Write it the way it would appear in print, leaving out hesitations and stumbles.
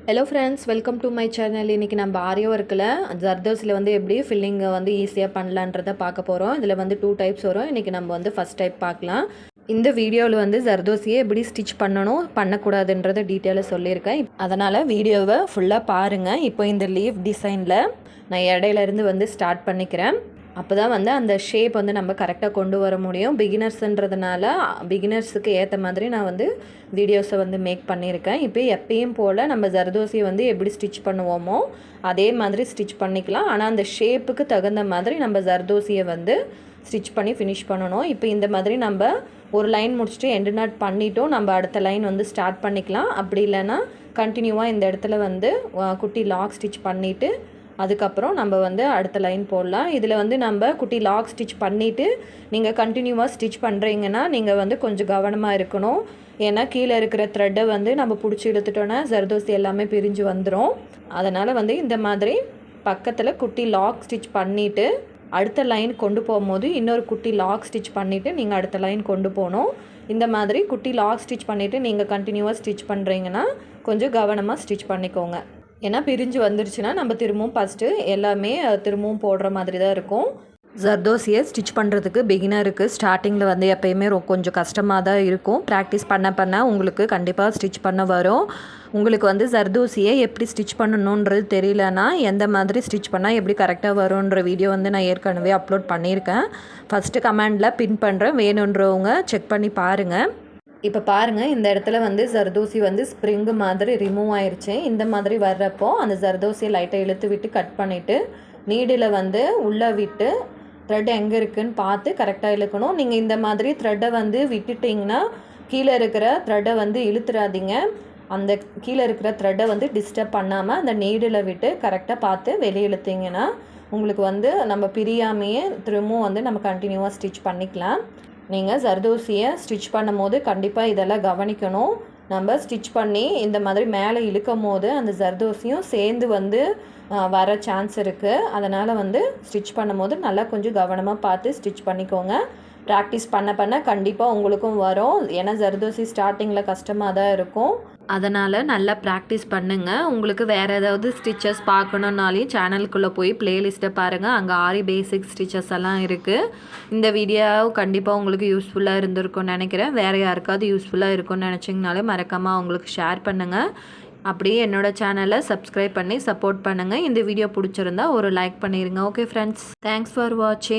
Hello friends, welcome to my channel. இன்றைக்கி நம்ம ஆரி ஒர்க்கில் ஜர்தோசியில் வந்து எப்படி ஃபில்லிங்கை வந்து ஈஸியாக பண்ணலான்றதை பார்க்க போகிறோம். இதில் வந்து 2 டைப்ஸ் வரும். இன்றைக்கி நம்ம வந்து ஃபஸ்ட் டைப் பார்க்கலாம். இந்த வீடியோவில் வந்து ஜர்தோசியை எப்படி ஸ்டிச் பண்ணணும் பண்ணக்கூடாதுன்றதை டீட்டெயிலாக சொல்லியிருக்கேன். அதனால் வீடியோவை ஃபுல்லாக பாருங்கள். இப்போ இந்த லீஃப் டிசைனில் நான் இடையிலேருந்து வந்து ஸ்டார்ட் பண்ணிக்கிறேன். அப்போ தான் வந்து அந்த ஷேப் வந்து நம்ம கரெக்டாக கொண்டு வர முடியும். பிகினர்ஸுன்றதுனால பிகினர்ஸுக்கு ஏற்ற மாதிரி நான் வந்து வீடியோஸை வந்து மேக் பண்ணியிருக்கேன். இப்போ எப்பயும் போல் நம்ம ஜர்தோசியை வந்து எப்படி ஸ்டிச் பண்ணுவோமோ அதே மாதிரி ஸ்டிச் பண்ணிக்கலாம். ஆனால் அந்த ஷேப்புக்கு தகுந்த மாதிரி நம்ம ஜர்தோசியை வந்து ஸ்டிச் பண்ணி ஃபினிஷ் பண்ணணும். இப்போ இந்த மாதிரி நம்ம ஒரு லைன் முடிச்சுட்டு எண்டு நாட் பண்ணிட்டோம். நம்ம அடுத்த லைன் வந்து ஸ்டார்ட் பண்ணிக்கலாம். அப்படி இல்லைன்னா கண்டினியூவாக இந்த இடத்துல வந்து குட்டி லாக் ஸ்டிச் பண்ணிவிட்டு அதுக்கப்புறம் நம்ம வந்து அடுத்த லைன் போடலாம். இதில் வந்து நம்ம குட்டி லாக் ஸ்டிச் பண்ணிவிட்டு நீங்கள் கண்டினியூவாக ஸ்டிச் பண்ணுறீங்கன்னா நீங்கள் வந்து கொஞ்சம் கவனமாக இருக்கணும். ஏன்னா கீழே இருக்கிற த்ரெட்டை வந்து நம்ம பிடிச்சி இழுத்துட்டோன்னா ஜர்தோசி எல்லாமே பிரிஞ்சு வந்துடும். அதனால் வந்து இந்த மாதிரி பக்கத்தில் குட்டி லாக் ஸ்டிச் பண்ணிவிட்டு அடுத்த லைன் கொண்டு போகும்போது இன்னொரு குட்டி லாக் ஸ்டிச் பண்ணிவிட்டு நீங்கள் அடுத்த லைன் கொண்டு போகணும். இந்த மாதிரி குட்டி லாக் ஸ்டிச் பண்ணிவிட்டு நீங்கள் கண்டினியூவாக ஸ்டிச் பண்ணுறீங்கன்னா கொஞ்சம் கவனமாக ஸ்டிச் பண்ணிக்கோங்க. ஏன்னா பிரிஞ்சு வந்துருச்சுன்னா நம்ம திரும்பவும் ஃபஸ்ட்டு எல்லாமே திரும்பவும் போடுற மாதிரி தான் இருக்கும். ஜர்தோசியை ஸ்டிச் பண்ணுறதுக்கு பிகினருக்கு ஸ்டார்டிங்கில் வந்து எப்போயுமே கொஞ்சம் கஷ்டமாக தான் இருக்கும். ப்ராக்டிஸ் பண்ண உங்களுக்கு கண்டிப்பாக ஸ்டிச் பண்ண வரும். உங்களுக்கு வந்து ஜர்தோசியை எப்படி ஸ்டிச் பண்ணணுன்றது தெரியலனா எந்த மாதிரி ஸ்டிச் பண்ணால் எப்படி கரெக்டாக வரும்ன்ற வீடியோ வந்து நான் ஏற்கனவே அப்லோட் பண்ணியிருக்கேன். ஃபஸ்ட்டு கமெண்டில் பின் பண்ணுறேன், வேணுன்றவங்க செக் பண்ணி பாருங்கள். இப்போ பாருங்கள், இந்த இடத்துல வந்து ஜர்தோசி வந்து ஸ்ப்ரிங்கு மாதிரி ரிமூவ் ஆயிடுச்சு. இந்த மாதிரி வர்றப்போ அந்த ஜர்தோசியை லைட்டாக இழுத்து விட்டு கட் பண்ணிவிட்டு நீடில் வந்து உள்ளே விட்டு த்ரெட் எங்கே இருக்குதுன்னு பார்த்து கரெக்டாக இழுக்கணும். நீங்கள் இந்த மாதிரி த்ரெட்டை வந்து விட்டுட்டிங்கன்னா கீழே இருக்கிற த்ரெட்டை வந்து இழுத்துறாதீங்க. அந்த கீழே இருக்கிற த்ரெட்டை வந்து டிஸ்டர்ப் பண்ணாமல் அந்த நீடில் விட்டு கரெக்டாக பார்த்து வெளியே இழுத்திங்கன்னா உங்களுக்கு வந்து நம்ம பிரியாமையே திரும்பவும் வந்து நம்ம கண்டினியூவாக ஸ்டிச் பண்ணிக்கலாம். நீங்கள் ஜர்தோசியை ஸ்டிச் பண்ணும் போது கண்டிப்பாக இதெல்லாம் கவனிக்கணும். நம்ம ஸ்டிச் பண்ணி இந்த மாதிரி மேலே இழுக்கும் போது அந்த ஜர்தோசியும் சேர்ந்து வந்து வர சான்ஸ் இருக்குது. அதனால் வந்து ஸ்டிச் பண்ணும் போது நல்லா கொஞ்சம் கவனமாக பார்த்து ஸ்டிச் பண்ணிக்கோங்க. ப்ராக்டிஸ் பண்ண கண்டிப்பாக உங்களுக்கும் வரும். ஏன்னா ஜர்தோசி ஸ்டார்டிங்கில் கஷ்டமாக தான் இருக்கும். அதனால் நல்லா ப்ராக்டிஸ் பண்ணுங்கள். உங்களுக்கு வேறு ஏதாவது ஸ்டிச்சஸ் பார்க்கணுன்னாலையும் சேனலுக்குள்ளே போய் ப்ளேலிஸ்ட்டை பாருங்கள். அங்கே ஆரி பேசிக் ஸ்டிச்சஸ் எல்லாம் இருக்குது. இந்த வீடியோ கண்டிப்பாக உங்களுக்கு யூஸ்ஃபுல்லாக இருந்திருக்கும்னு நினைக்கிறேன். வேறு யாருக்காவது யூஸ்ஃபுல்லாக இருக்கும்னு நினச்சிங்கனாலே மறக்காமல் அவங்களுக்கு ஷேர் பண்ணுங்கள். அப்படியே என்னோடய சேனலை சப்ஸ்கிரைப் பண்ணி சப்போர்ட் பண்ணுங்கள். இந்த வீடியோ பிடிச்சிருந்தா ஒரு லைக் பண்ணிடுங்க. ஓகே ஃப்ரெண்ட்ஸ், தேங்க்ஸ் ஃபார் வாட்சிங்.